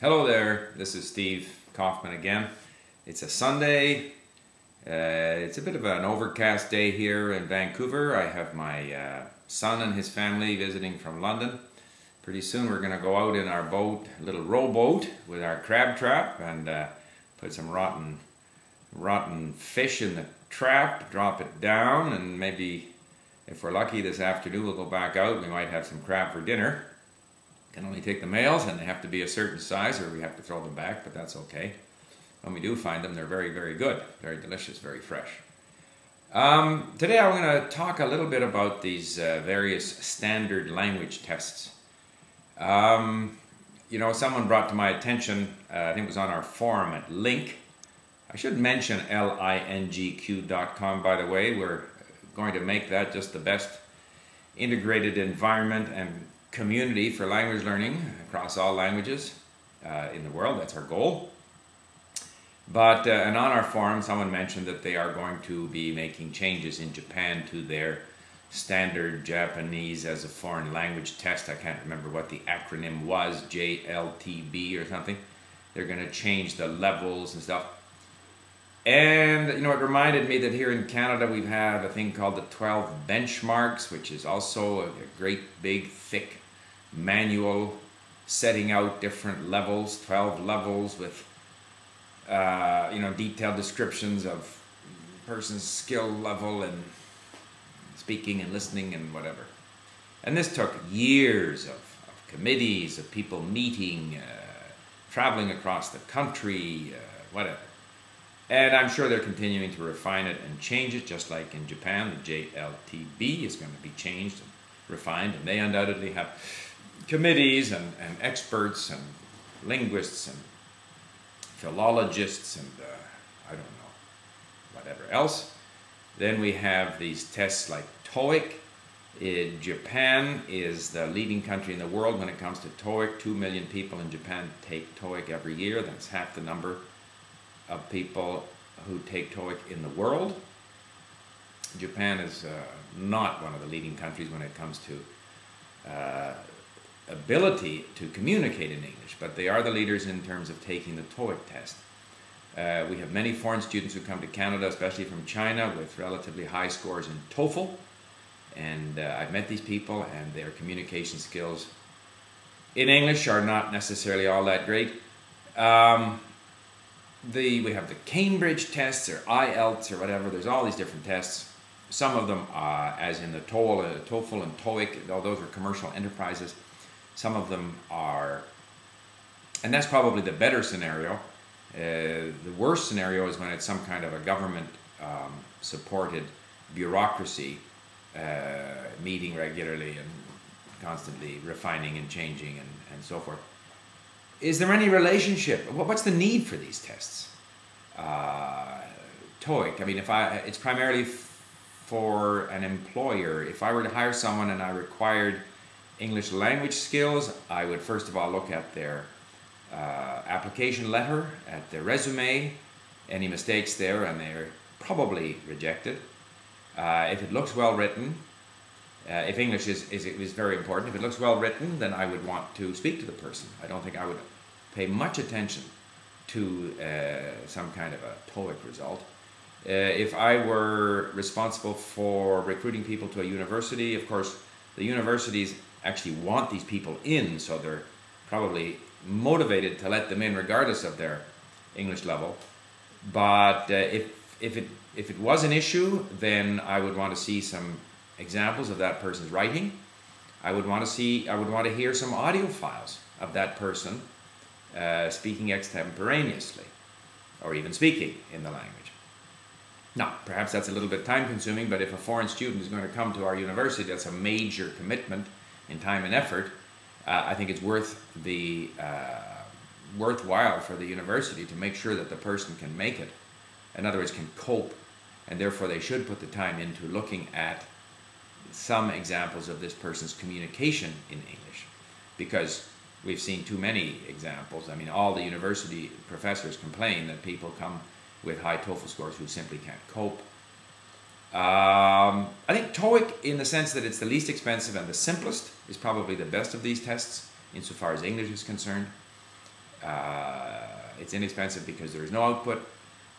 Hello there, this is Steve Kaufman again. It's a Sunday. It's a bit of an overcast day here in Vancouver. I have my son and his family visiting from London. Pretty soon we're going to go out in our boat, a little rowboat with our crab trap, and put some rotten fish in the trap, drop it down, and maybe if we're lucky this afternoon we'll go back out. We might have some crab for dinner. Can only take the males, and they have to be a certain size or we have to throw them back, but that's okay. When we do find them, they're very, very good, very delicious, very fresh. Today I'm going to talk a little bit about these various standard language tests. Someone brought to my attention, I think it was on our forum at Link. I should mention lingq.com, by the way. We're going to make that just the best integrated environment and community for language learning across all languages in the world. That's our goal. But and on our forum someone mentioned that they are going to be making changes in Japan to their standard Japanese as a foreign language test. I can't remember what the acronym was, JLTB or something. They're going to change the levels and stuff. And it reminded me that here in Canada we have a thing called the 12 benchmarks, which is also a great big thick manual setting out different levels, 12 levels with detailed descriptions of person's skill level and speaking and listening and whatever. And this took years of committees, of people meeting, traveling across the country, whatever. And I'm sure they're continuing to refine it and change it, just like in Japan. The JLTB is going to be changed and refined, and they undoubtedly have committees and experts and linguists and philologists and I don't know, whatever else. Then we have these tests like TOEIC. Japan is the leading country in the world when it comes to TOEIC. 2 million people in Japan take TOEIC every year. That's half the number of people who take TOEIC in the world. Japan is not one of the leading countries when it comes to ability to communicate in English, but they are the leaders in terms of taking the TOEIC test. We have many foreign students who come to Canada, especially from China, with relatively high scores in TOEFL, and I've met these people, and their communication skills in English are not necessarily all that great. We have the Cambridge tests, or IELTS, or whatever. There's all these different tests. Some of them, as in the TOEFL and TOEIC, though those are commercial enterprises, some of them are, and that's probably the better scenario. The worst scenario is when it's some kind of a government supported bureaucracy meeting regularly and constantly refining and changing and so forth. Is there any relationship? What's the need for these tests? TOEIC, I mean, it's primarily for an employer. If I were to hire someone and I required English language skills, I would first of all look at their application letter, at their resume, any mistakes there, and they're probably rejected. If it looks well written, if English is very important, if it looks well written, then I would want to speak to the person. I don't think I would pay much attention to some kind of a TOEIC result. If I were responsible for recruiting people to a university, of course, the universities actually want these people in, so they're probably motivated to let them in regardless of their English level. But if it was an issue, then I would want to see some examples of that person's writing. I would want to hear some audio files of that person speaking extemporaneously, or even speaking in the language. Now, perhaps that's a little bit time consuming, but if a foreign student is going to come to our university, that's a major commitment in time and effort. I think it's worthwhile for the university to make sure that the person can make it. In other words, can cope, and therefore they should put the time into looking at some examples of this person's communication in English, because we've seen too many examples. I mean, all the university professors complain that people come with high TOEFL scores who simply can't cope. I think TOEIC, in the sense that it's the least expensive and the simplest, is probably the best of these tests insofar as English is concerned. It's inexpensive because there is no output.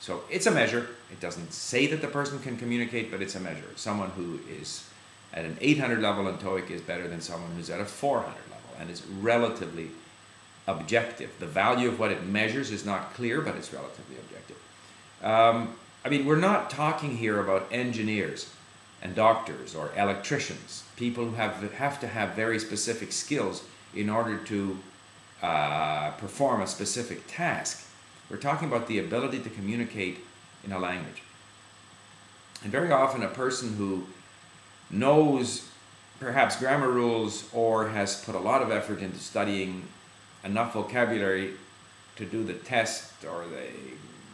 So it's a measure. It doesn't say that the person can communicate, but it's a measure. Someone who is at an 800 level in TOEIC is better than someone who's at a 400 level, and it's relatively objective. The value of what it measures is not clear, but it's relatively objective. I mean, we're not talking here about engineers and doctors or electricians, people who have to have very specific skills in order to perform a specific task. We're talking about the ability to communicate in a language. And very often a person who knows perhaps grammar rules or has put a lot of effort into studying enough vocabulary to do the test or the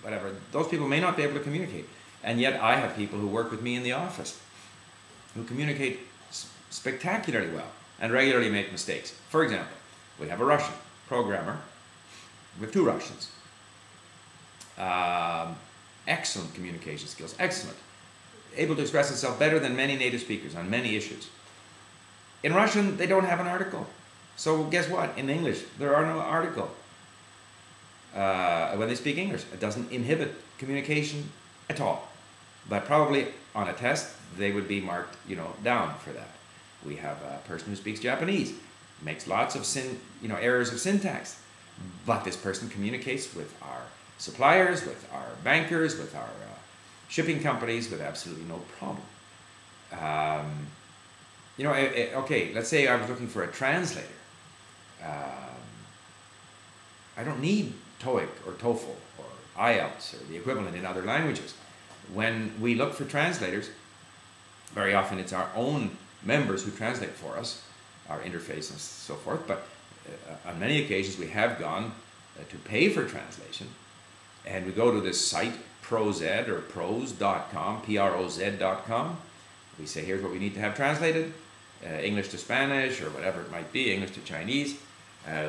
whatever, those people may not be able to communicate. And yet I have people who work with me in the office who communicate spectacularly well and regularly make mistakes. For example, we have a Russian programmer. We have two Russians. Excellent communication skills, excellent. Able to express himself better than many native speakers on many issues. In Russian, they don't have an article. So guess what? In English, there are no article. When they speak English, it doesn't inhibit communication at all. But probably on a test, they would be marked, down for that. We have a person who speaks Japanese, makes lots of errors of syntax, but this person communicates with our suppliers, with our bankers, with our shipping companies with absolutely no problem. Okay, let's say I was looking for a translator. I don't need TOEIC or TOEFL or IELTS or the equivalent in other languages. When we look for translators, very often it's our own members who translate for us, our interface and so forth, but on many occasions we have gone to pay for translation, and we go to this site, ProZ or pros.com, P-R-O-Z.com. We say, here's what we need to have translated, English to Spanish or whatever it might be, English to Chinese.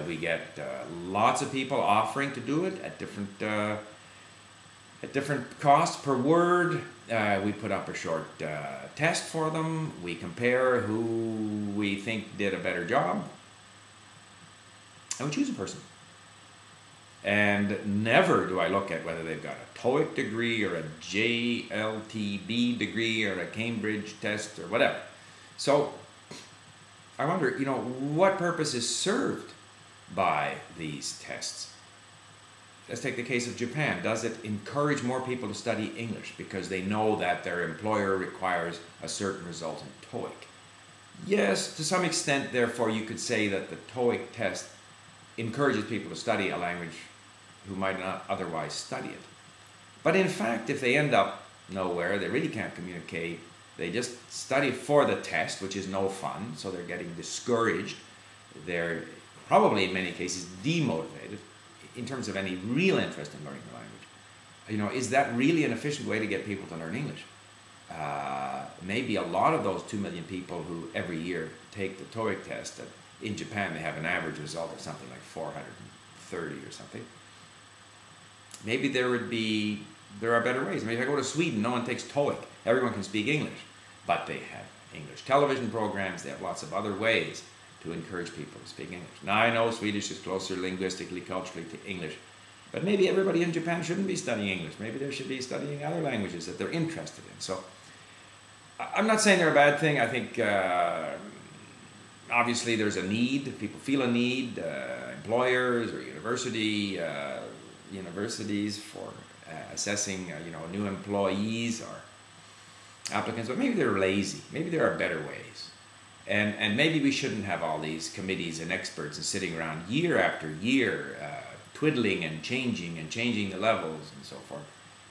We get lots of people offering to do it at different costs per word. We put up a short test for them. We compare who we think did a better job, and we choose a person. And never do I look at whether they've got a TOEIC degree or a JLTB degree or a Cambridge test or whatever. So I wonder, what purpose is served by these tests? Let's take the case of Japan. Does it encourage more people to study English because they know that their employer requires a certain result in TOEIC? Yes, to some extent, therefore, you could say that the TOEIC test encourages people to study a language who might not otherwise study it. But in fact, if they end up nowhere, they really can't communicate, they just study for the test, which is no fun, so they're getting discouraged. They're probably in many cases demotivated in terms of any real interest in learning the language. Is that really an efficient way to get people to learn English? Maybe a lot of those 2 million people who every year take the TOEIC test, in Japan they have an average result of something like 430 or something. Maybe there are better ways. Maybe if I go to Sweden, no one takes TOEIC. Everyone can speak English. But they have English television programs, they have lots of other ways to encourage people to speak English. Now I know Swedish is closer linguistically, culturally to English, but maybe everybody in Japan shouldn't be studying English. Maybe they should be studying other languages that they're interested in. So I'm not saying they're a bad thing. I think obviously there's a need. People feel a need, employers or universities for assessing new employees or applicants, but maybe they're lazy. Maybe there are better ways. And maybe we shouldn't have all these committees and experts and sitting around year after year twiddling and changing the levels and so forth.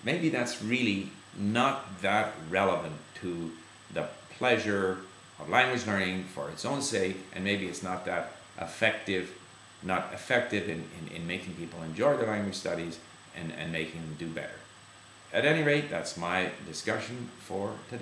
Maybe that's really not that relevant to the pleasure of language learning for its own sake, and maybe it's not that effective in making people enjoy their language studies and making them do better. At any rate, that's my discussion for today.